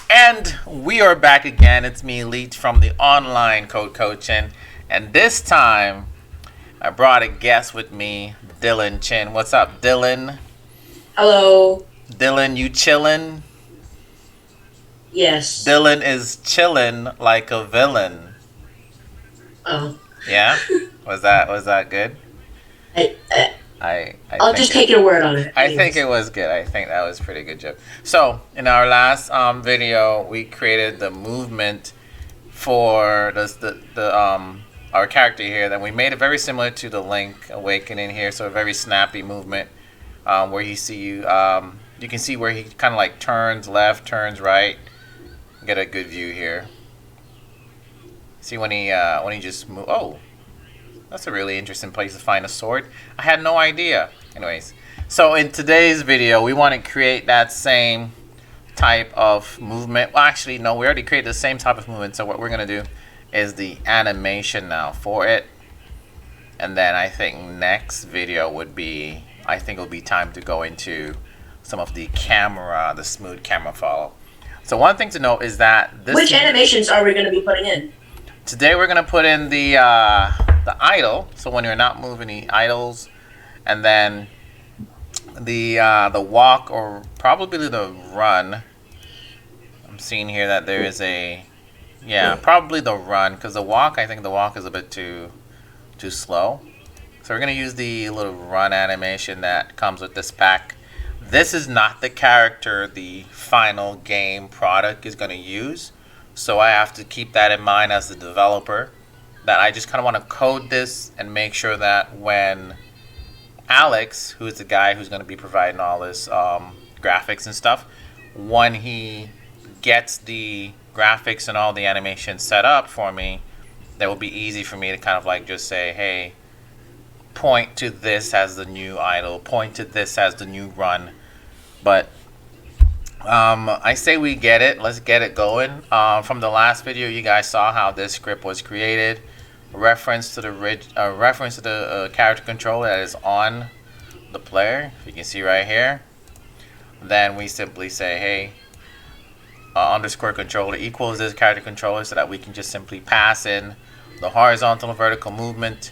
And we are back again. It's me, Leach, from the online code coaching. And this time, I brought a guest with me, Dylan Chin. What's up, Dylan? Hello. Dylan, you chillin'? Yes. Dylan is chillin' like a villain. Oh. Yeah? Was that good? I I'll think just take your word on it. I think Anyways. it was good. I think that was a pretty good joke. So in our last video, we created the movement for the our character here. Then we made it very similar to the Link Awakening here. So a very snappy movement where you can see where he kind of like turns left, turns right. Get a good view here. See when he just move. Oh, that's a really interesting place to find a sword. I had no idea. Anyways, so in today's video, we want to create that same type of movement. Well, actually, no, we already created the same type of movement. So what we're going to do is the animation now for it. And then I think next video would be, I think it'll be time to go into some of the camera, the smooth camera follow. So one thing to note is that Which animations are we going to be putting in? today we're gonna put in the idle. So when you're not moving, the idles, and then the walk or probably the run. I'm seeing here that there is probably the run because the walk. I think the walk is a bit too slow. So we're gonna use the little run animation that comes with this pack. This is not the character the final game product is gonna use. So I have to keep that in mind as the developer, that I just kind of want to code this and make sure that when Alex, who is the guy who's going to be providing all this graphics and stuff, when he gets the graphics and all the animation set up for me, that will be easy for me to kind of like just say, hey, point to this as the new idle, point to this as the new run. But I say we get it. Let's get it going. From the last video, you guys saw how this script was created. Reference to the character controller that is on the player. You can see right here. Then we simply say, hey, underscore controller equals this character controller, so that we can just simply pass in the horizontal and vertical movement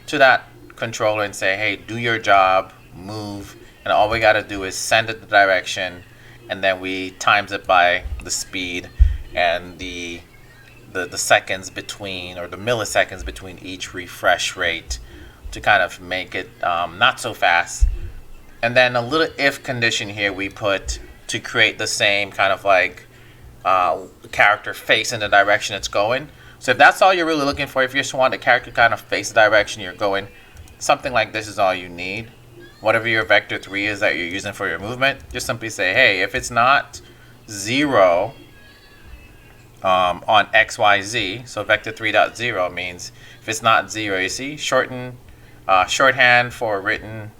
to that controller and say, hey, do your job, move, and all we got to do is send it the direction. And then we times it by the speed and the seconds between, or the milliseconds between each refresh rate, to kind of make it not so fast. And then a little if condition here we put to create the same kind of like character face in the direction it's going. So if that's all you're really looking for, if you just want the character kind of face the direction you're going, something like this is all you need. Whatever your vector 3 is that you're using for your movement, just simply say, hey, if it's not 0 on XYZ, so vector 3.0 means if it's not 0, you see, shorthand for written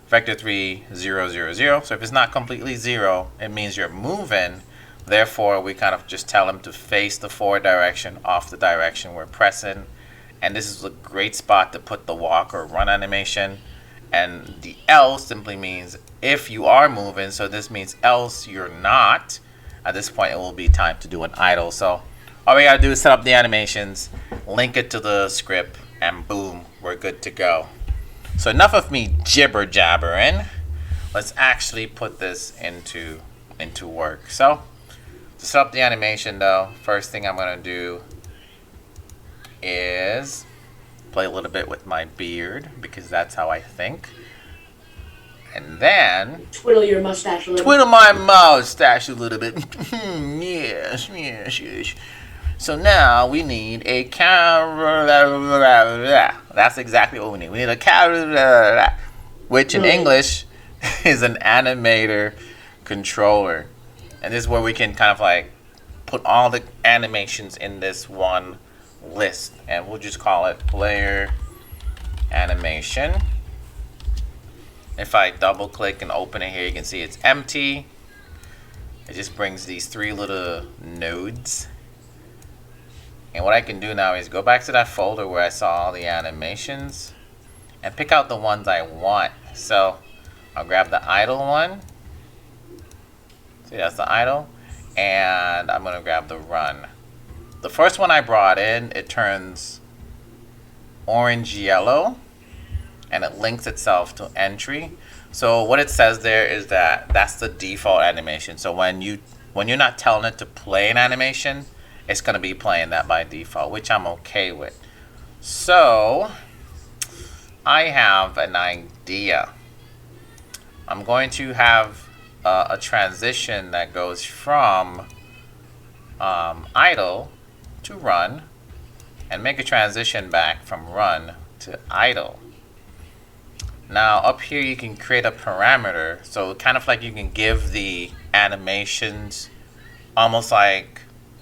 vector 3, 0, 0, 0. So if it's not completely 0, it means you're moving. Therefore, we kind of just tell them to face the forward direction off the direction we're pressing. And this is a great spot to put the walk or run animation. And the else simply means if you are moving, so this means else you're not. At this point, it will be time to do an idle. So all we gotta do is set up the animations, link it to the script, and boom, we're good to go. So enough of me jibber jabbering. Let's actually put this into work. So to set up the animation though, first thing I'm gonna do is play a little bit with my beard because that's how I think. And then Twiddle your mustache a little. twiddle my mustache a little bit. Yes, yes, yes. So now we need a camera. That's exactly what we need. We need a camera, which in English is an animator controller. And this is where we can kind of like put all the animations in this one list, and we'll just call it player animation. If I double click and open it here, you can see it's empty. It just brings these 3 little nodes. And what I can do now is go back to that folder where I saw all the animations and pick out the ones I want. So I'll grab the idle one. See, that's the idle. and I'm going to grab the run. The first one I brought in, it turns orange yellow and it links itself to entry. So what it says there is that that's the default animation. So when you're not telling it to play an animation, it's going to be playing that by default, which I'm okay with. So I have an idea. I'm going to have a transition that goes from idle to run, and make a transition back from run to idle. Now up here you can create a parameter, so kind of like you can give the animations almost like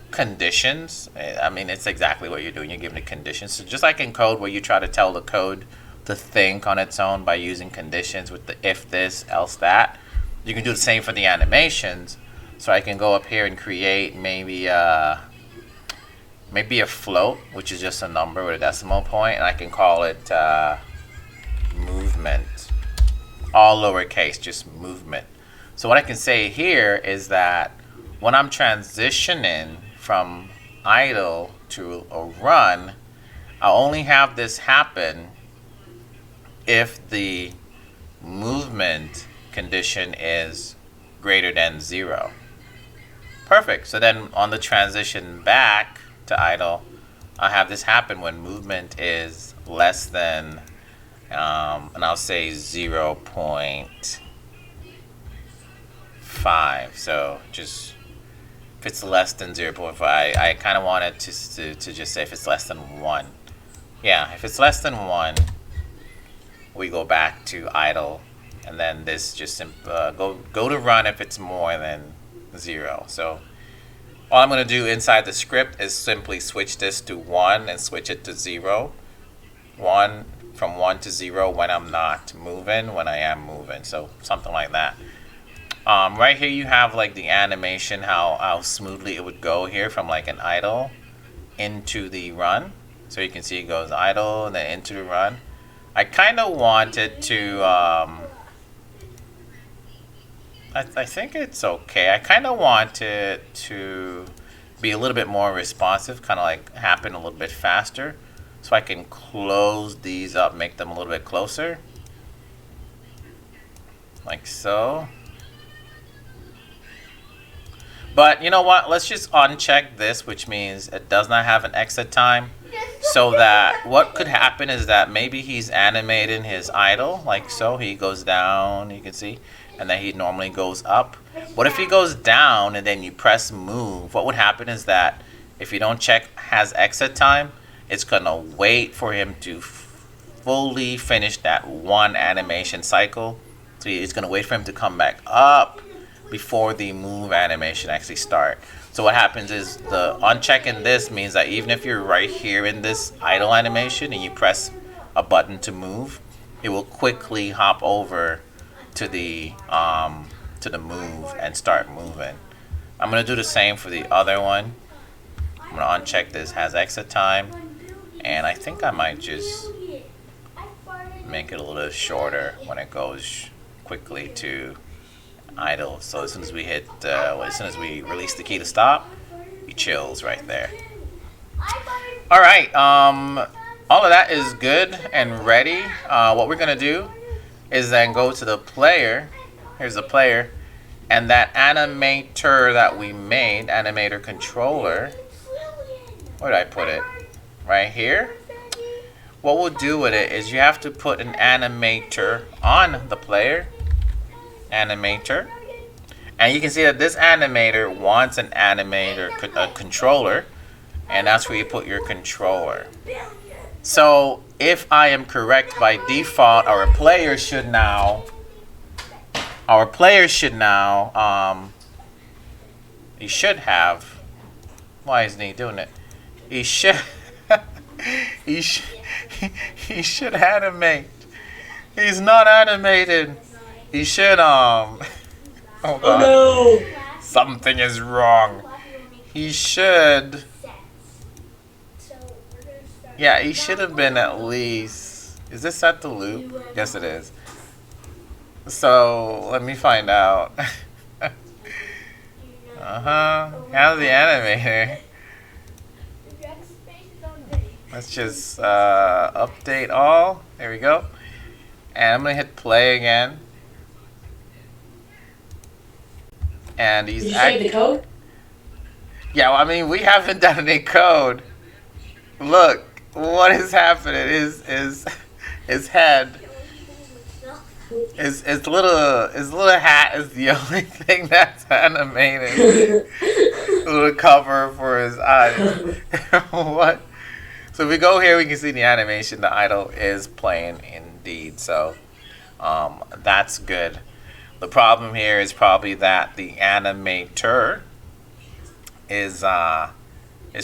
conditions. I mean, it's exactly what you're doing. You're giving it conditions. So just like in code where you try to tell the code to think on its own by using conditions with the if this, else that, you can do the same for the animations. So I can go up here and create maybe a float, which is just a number with a decimal point, and I can call it movement, all lowercase, just movement. So what I can say here is that when I'm transitioning from idle to a run, I'll only have this happen if the movement condition is greater than 0. Perfect. So then on the transition back to idle, I'll have this happen when movement is less than, and I'll say 0.5. So just if it's less than 0.5, I kind of want it to just say if it's less than 1. Yeah, if it's less than 1, we go back to idle, and then this just go to run if it's more than 0. So all I'm going to do inside the script is simply switch this to 1 and switch it to 0. 1 from 1 to 0 when I'm not moving, when I am moving. So something like that. Right here you have like the animation, how smoothly it would go here from like an idle into the run. So you can see it goes idle and then into the run. I kind of wanted to, I think it's okay. I kind of want it to be a little bit more responsive, kind of like happen a little bit faster. So I can close these up, make them a little bit closer. Like so. But you know what? Let's just uncheck this, which means it does not have an exit time. So that what could happen is that maybe he's animating his idle, like so. He goes down, you can see, and then he normally goes up. What if he goes down and then you press move? What would happen is that if you don't check has exit time, it's going to wait for him to fully finish that one animation cycle. So it's going to wait for him to come back up before the move animation actually start. So what happens is the unchecking this means that even if you're right here in this idle animation and you press a button to move, it will quickly hop over to the move and start moving. I'm gonna do the same for the other one. I'm gonna uncheck this has exit time, and I think I might just make it a little shorter when it goes quickly to idle. So as soon as we hit, as soon as we release the key to stop, he chills right there. All right, all of that is good and ready. What we're gonna do is then go to the player. Here's the player, and that animator that we made, animator controller. Where did I put it? Right here. What we'll do with it is you have to put an animator on the player. Animator, and you can see that this animator wants an animator controller, and that's where you put your controller. So if I am correct, by default our player should now he should have, why isn't he doing it? He should he should animate. He's not animated. He should, oh God. Oh no! Something is wrong. He should, yeah, he should have been at least, is this set to loop? Yes, it is. So, let me find out. How's the animator? Let's just update all. There we go. And I'm gonna hit play again. And Did he's you save the code? Yeah, well, I mean, we haven't done any code. Look, what is happening? His head, his little hat is the only thing that's animated. Little cover for his eyes. What? So if we go here, we can see the animation. The idol is playing indeed. So that's good. The problem here is probably that the animator is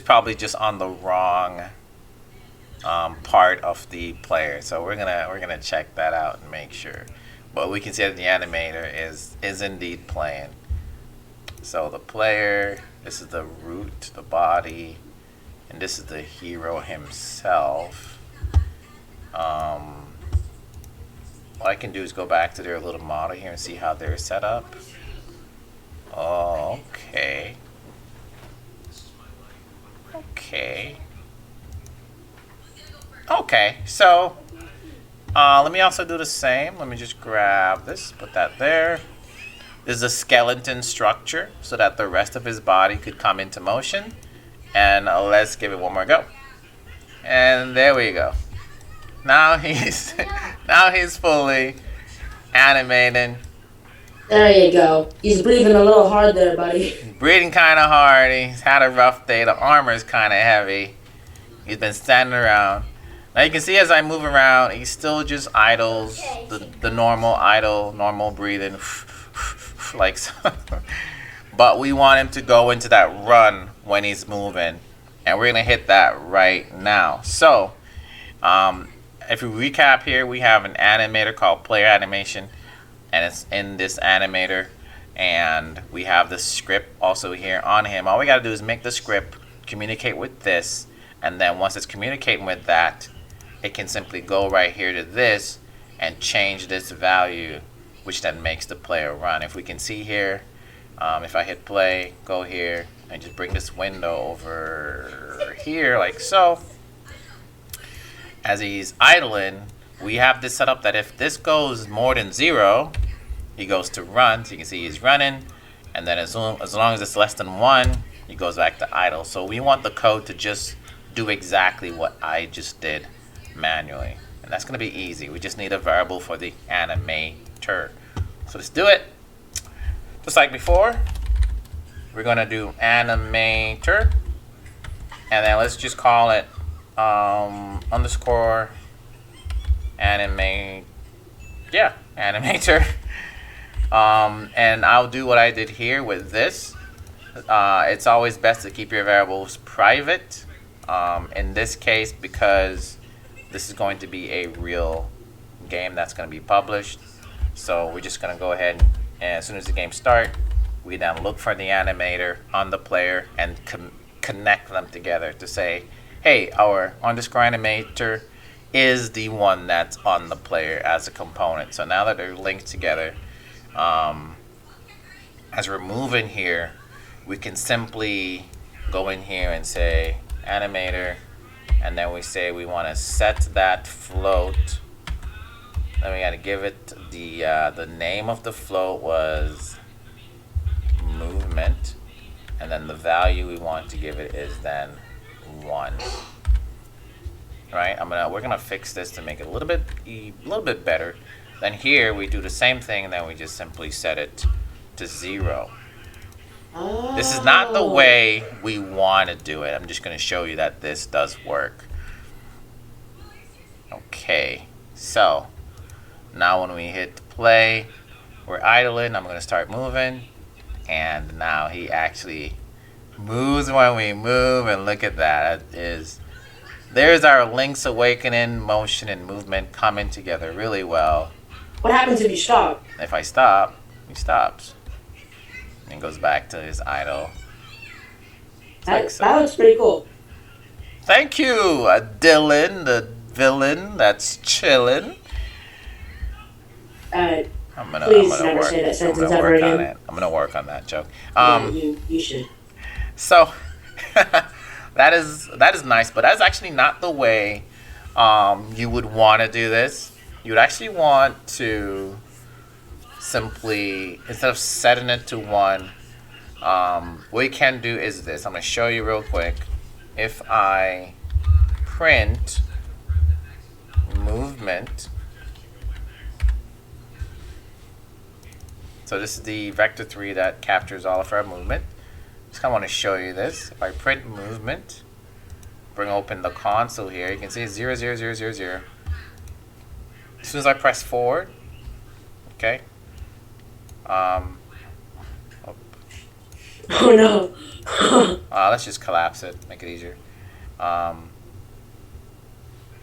probably just on the wrong part of the player. So we're gonna check that out and make sure. But we can see that the animator is indeed playing. So the player, this is the root, the body, and this is the hero himself. What I can do is go back to their little model here and see how they're set up. Oh, okay. Okay, so let me also do the same. Let me just grab this, put that there. This is a skeleton structure so that the rest of his body could come into motion. And let's give it one more go. And there we go. Now he's fully animating. There you go. He's breathing a little hard there, buddy. Breathing kind of hard. He's had a rough day. The armor is kind of heavy. He's been standing around. Now you can see as I move around, he still just idles. The normal idle, normal breathing. Like so. But we want him to go into that run when he's moving. And we're going to hit that right now. So, if we recap here, we have an animator called player animation. And it's in this animator. And we have the script also here on him. All we got to do is make the script communicate with this. And then once it's communicating with that, it can simply go right here to this and change this value, which then makes the player run. If we can see here, if I hit play, go here, and just bring this window over here like so. As he's idling, we have this set up that if this goes more than 0, he goes to run. So you can see he's running. And then as long as it's less than 1, he goes back to idle. So we want the code to just do exactly what I just did manually. And that's going to be easy. We just need a variable for the animator. So let's do it. Just like before, we're going to do animator. And then let's just call it underscore animator. And I'll do what I did here with this. It's always best to keep your variables private. In this case, because this is going to be a real game that's going to be published. So we're just going to go ahead and as soon as the game starts, we then look for the animator on the player and connect them together to say, hey, our underscore animator is the one that's on the player as a component. So now that they're linked together, as we're moving here, we can simply go in here and say animator, and then we say we want to set that float. Then we got to give it the name of the float was movement, and then the value we want to give it is then 1. Right? We're gonna fix this to make it a little bit better. Then here we do the same thing, and then we just simply set it to 0. Oh. This is not the way we want to do it. I'm just going to show you that this does work. Okay, so now when we hit play, we're idling. I'm going to start moving, and now he actually moves when we move, and look at that. There's our Link's Awakening motion and movement coming together really well. What happens if you stop? If I stop, he stops. And goes back to his idle. That looks pretty cool. Thank you, Dylan, the villain that's chilling. Please gonna never work. say that I'm sentence gonna ever work on again. it. I'm gonna work on that joke. Yeah, you should. So that is nice, but that's actually not the way you would want to do this. You would actually want to simply, instead of setting it to 1, what you can do is this. I'm going to show you real quick. If I print movement, so this is the vector 3 that captures all of our movement. Just kind of want to show you this. If I print movement, bring open the console here, you can see 0, 0, 0, 0, 0. As soon as I press forward, okay. Oh, Oh no. let's just collapse it, make it easier. If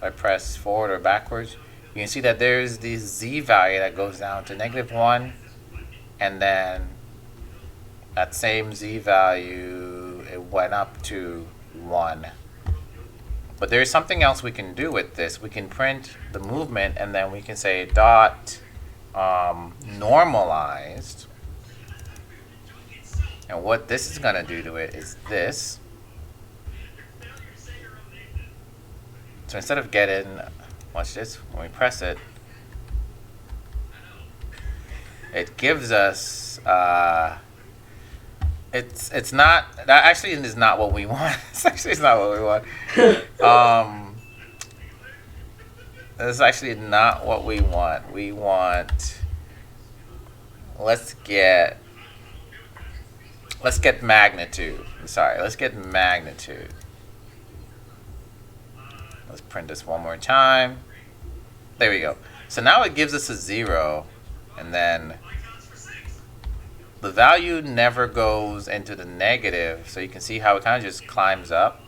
I press forward or backwards, you can see that there's the z value that goes down to -1, and then that same z value, it went up to 1. But there's something else we can do with this. We can print the movement, and then we can say dot normalized. And what this is going to do to it is this. So instead of getting, watch this, when we press it, it gives us, it's not, that actually is not what we want. It's not what we want. This is actually not what we want. We want, let's get magnitude. Let's get magnitude. Let's print this one more time. There we go. So now it gives us a 0, and then the value never goes into the negative, so you can see how it kind of just climbs up.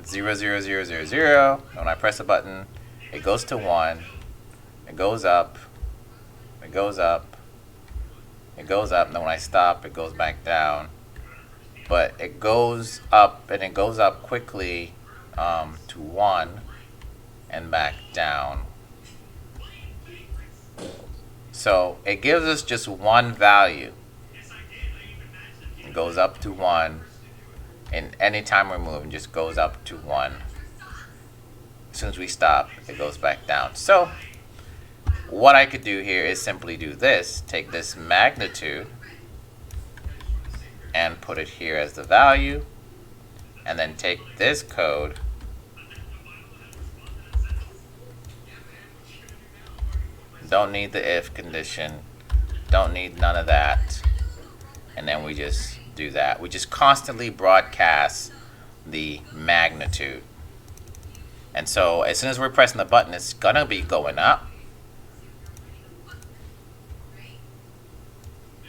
0, 0, 0, 0, 0. When I press a button, it goes to 1. It goes up. It goes up. It goes up. And then when I stop, it goes back down. But it goes up, and it goes up quickly to 1 and back down. So it gives us just one value. It goes up to 1. And anytime we're moving, just goes up to 1. As soon as we stop, it goes back down. So what I could do here is simply do this. Take this magnitude and put it here as the value. And then take this code don't need the if condition. Don't need none of that. And then we just do that. We just constantly broadcast the magnitude. And so as soon as we're pressing the button, it's gonna be going up.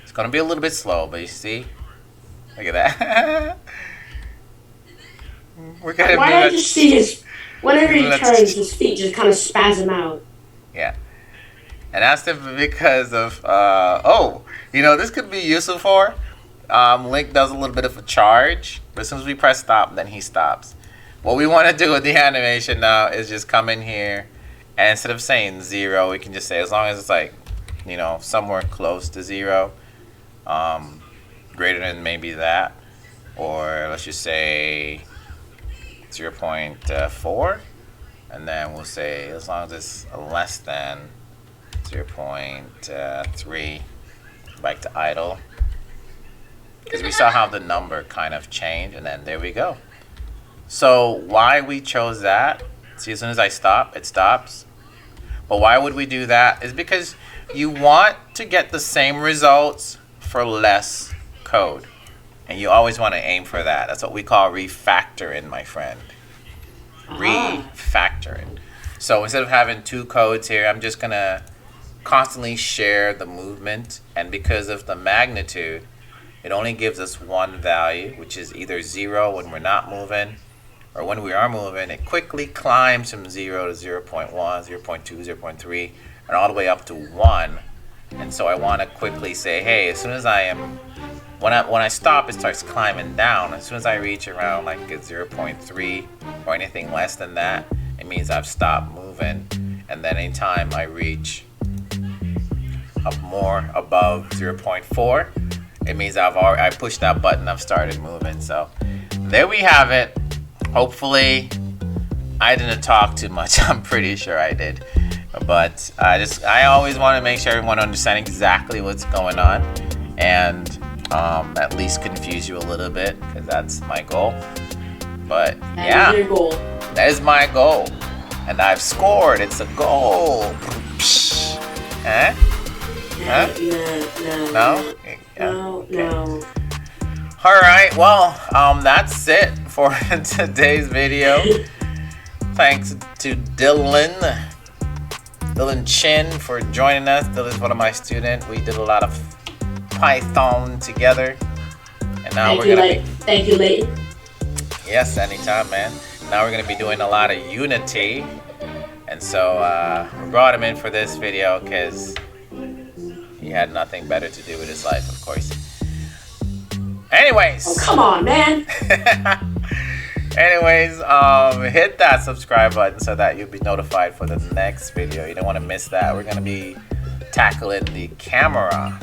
It's gonna be a little bit slow, but you see? Look at that. We're gonna Why do do I that. just see his, whenever he turns, his feet just kind of spasm out. Yeah. And that's because of, this could be useful for. Link does a little bit of a charge, but as soon as we press stop, then he stops. What we want to do with the animation now is just come in here, and instead of saying 0, we can just say, as long as it's like, somewhere close to 0, greater than maybe that, or let's just say 0.4, and then we'll say as long as it's less than 0.3, back to idle, because we saw how the number kind of changed, and then there we go. So why we chose that, see, as soon as I stop, it stops. But why would we do that is because you want to get the same results for less code, and you always want to aim for that. That's what we call refactoring, my friend. Refactoring. So instead of having 2 codes here, I'm just gonna constantly share the movement, and because of the magnitude, it only gives us one value, which is either 0 when we're not moving, or when we are moving, it quickly climbs from 0 to 0.1, 0.2, 0.3, and all the way up to 1. And so I want to quickly say, hey, as soon as when I stop, it starts climbing down. As soon as I reach around like 0.3 or anything less than that, it means I've stopped moving. And and then anytime I reach up more above 0.4, it means I pushed that button, I've started moving. So there we have it. Hopefully I didn't talk too much. I'm pretty sure I did, but I always want to make sure everyone understands exactly what's going on, and at least confuse you a little bit, because that's my goal. But yeah, that is your goal. That is my goal, and I've scored. It's a goal. Huh? Huh? No? No. All right. Well, that's it for today's video. Thanks to Dylan Chin for joining us. Dylan's one of my students. We did a lot of Python together, and now Thank you, Leighton. Yes, anytime, man. Now we're gonna be doing a lot of Unity, and so we brought him in for this video because he had nothing better to do with his life, of course. Anyways. Oh, come on, man. Anyways, hit that subscribe button so that you'll be notified for the next video. You don't want to miss that. We're going to be tackling the camera.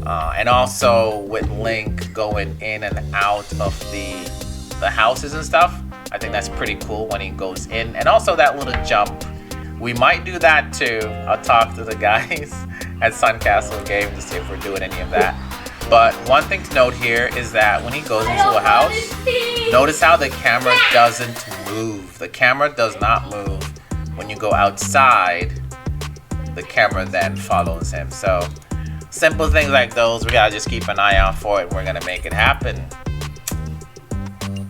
And also with Link going in and out of the houses and stuff. I think that's pretty cool when he goes in. And also that little jump. We might do that too. I'll talk to the guys at Suncastle Game to see if we're doing any of that. But one thing to note here is that when he goes into a house, notice how the camera doesn't move. The camera does not move. When you go outside, the camera then follows him. So simple things like those, we gotta just keep an eye out for it. We're gonna make it happen.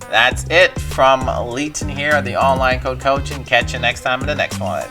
That's it from Leighton here, the Online Code Coach, and catch you next time in the next one.